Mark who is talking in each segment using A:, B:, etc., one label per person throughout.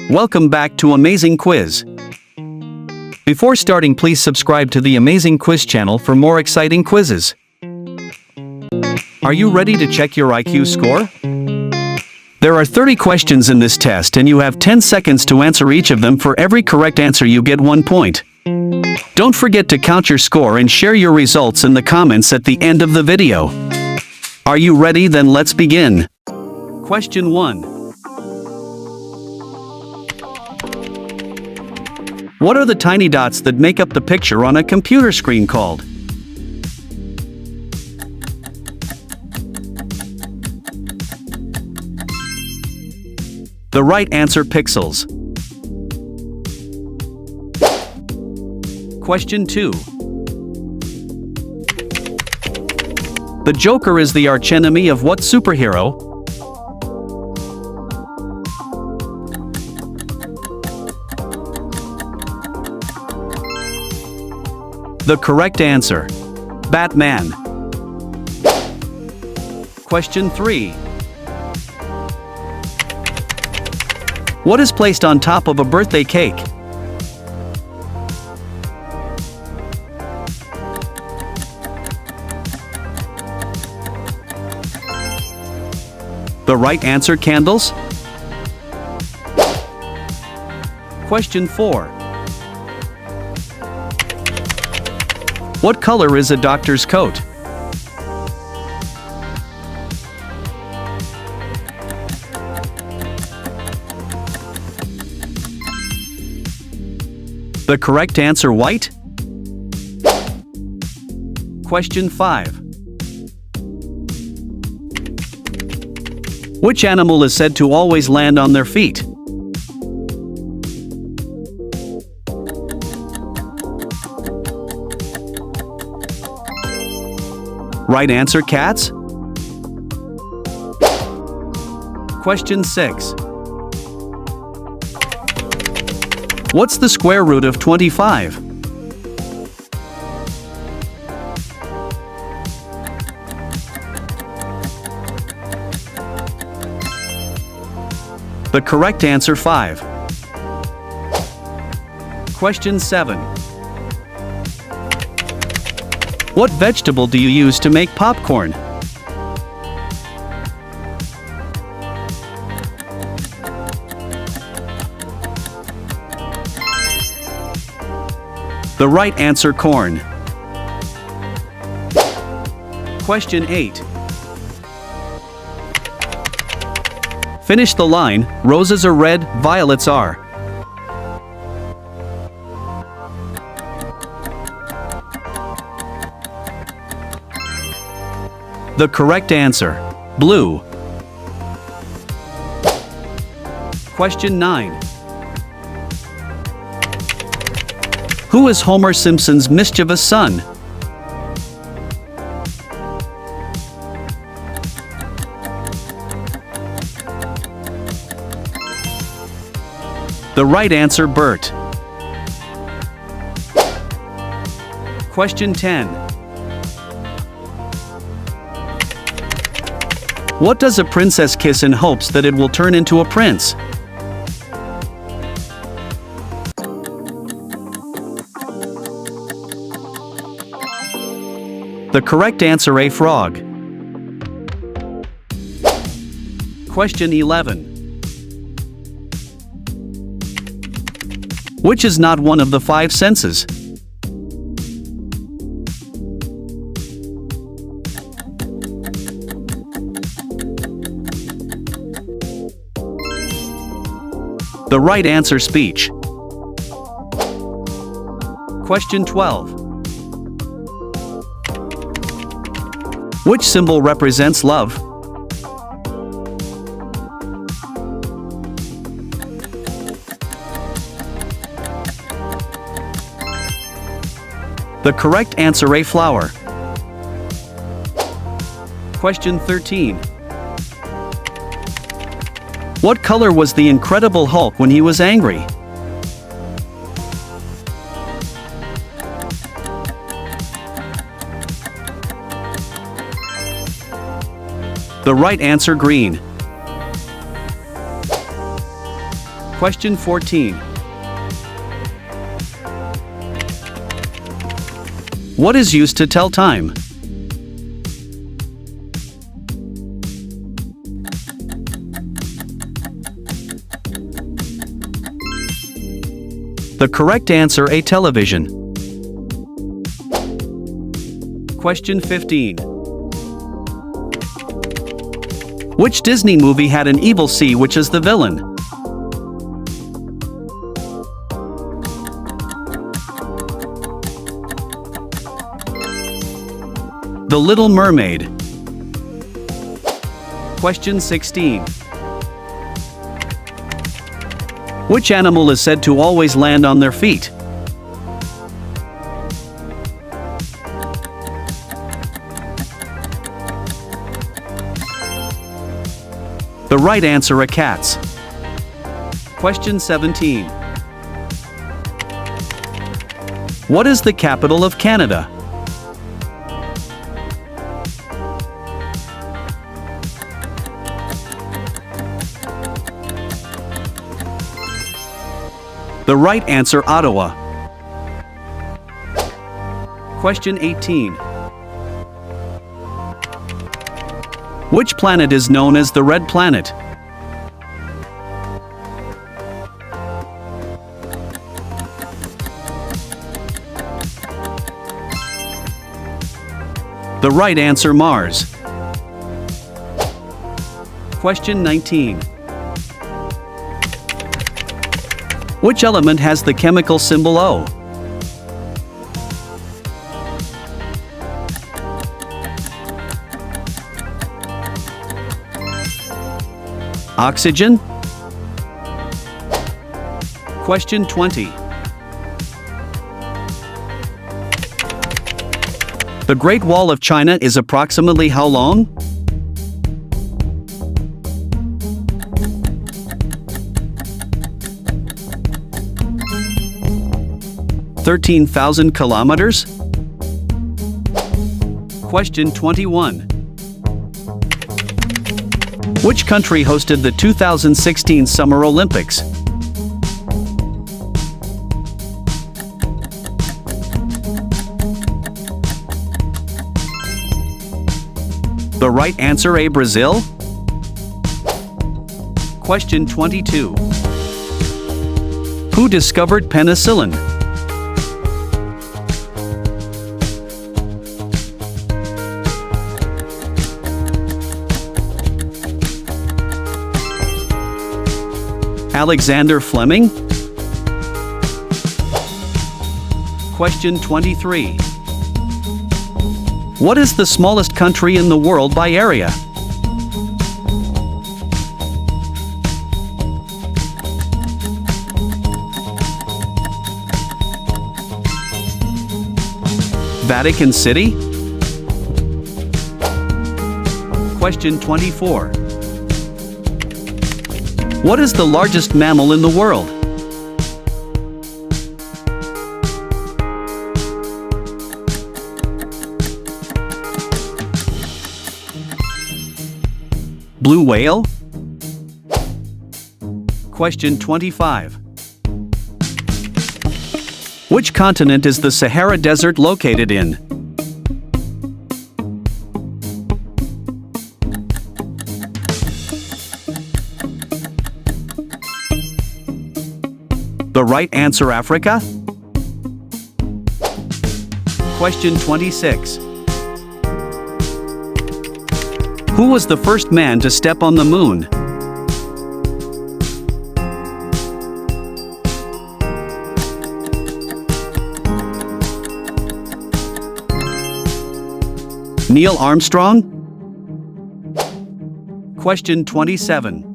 A: Welcome back to Amazing Quiz. Before starting, please subscribe to the Amazing Quiz channel for more exciting quizzes. Are you ready to check your IQ score? There are 30 questions in this test and you have 10 seconds to answer each of them. For every correct answer you get 1 point. Don't forget to count your score and share your results in the comments at the end of the video. Are you ready? Then let's begin. Question 1. What are the tiny dots that make up the picture on a computer screen called? The right answer, pixels. Question 2. The Joker is the archenemy of what superhero? The correct answer, Batman. Question 3. What is placed on top of a birthday cake? The right answer, candles. Question 4. What color is a doctor's coat? The correct answer, white. Question 5. Which animal is said to always land on their feet? Right answer, cats. Question 6. What's the square root of 25? The correct answer, 5. Question 7. What vegetable do you use to make popcorn? The right answer, corn. Question 8. Finish the line. Roses are red, violets are. The correct answer, blue. Question 9. Who is Homer Simpson's mischievous son? The right answer, Bert. Question 10. What does a princess kiss in hopes that it will turn into a prince? The correct answer, a frog. Question 11. Which is not one of the 5 senses? The right answer, speech. Question 12. Which symbol represents love? The correct answer, a flower. Question 13. What color was the Incredible Hulk when he was angry? The right answer, green. Question 14. What is used to tell time? The correct answer, a television. Question 15. Which Disney movie had an evil sea which is the villain? The Little Mermaid. Question 16. Which animal is said to always land on their feet? The right answer, a cat's. Question 17. What is the capital of Canada? The right answer, Ottawa. Question 18. Which planet is known as the Red Planet? The right answer, Mars. Question 19. Which element has the chemical symbol O? Oxygen? Question 20. The Great Wall of China is approximately how long? (13,000 kilometers). Question 21. Which country hosted the 2016 Summer Olympics? The right answer, A, Brazil. Question 22. Who discovered penicillin? Alexander Fleming? Question 23. What is the smallest country in the world by area? Vatican City? Question 24. What is the largest mammal in the world? Blue whale? Question 25. Which continent is the Sahara Desert located in? The right answer, Africa. Question 26. Who was the first man to step on the moon? Neil Armstrong? Question 27.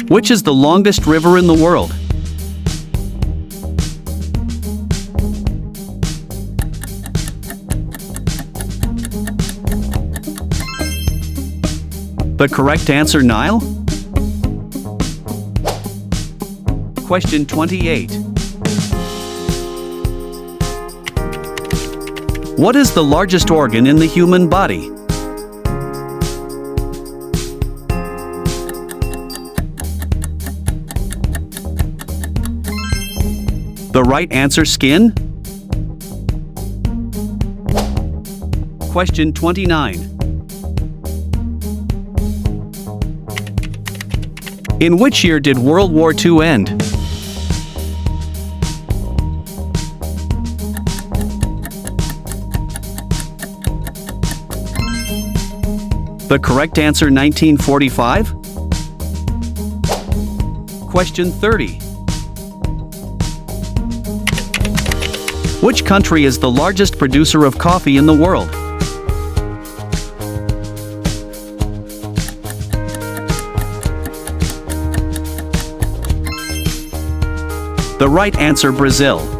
A: Which is the longest river in the world? The correct answer, Nile. Question 28. What is the largest organ in the human body? The right answer, skin. Question 29. In which year did World War II end? The correct answer, 1945. Question 30. Which country is the largest producer of coffee in the world? The right answer, Brazil.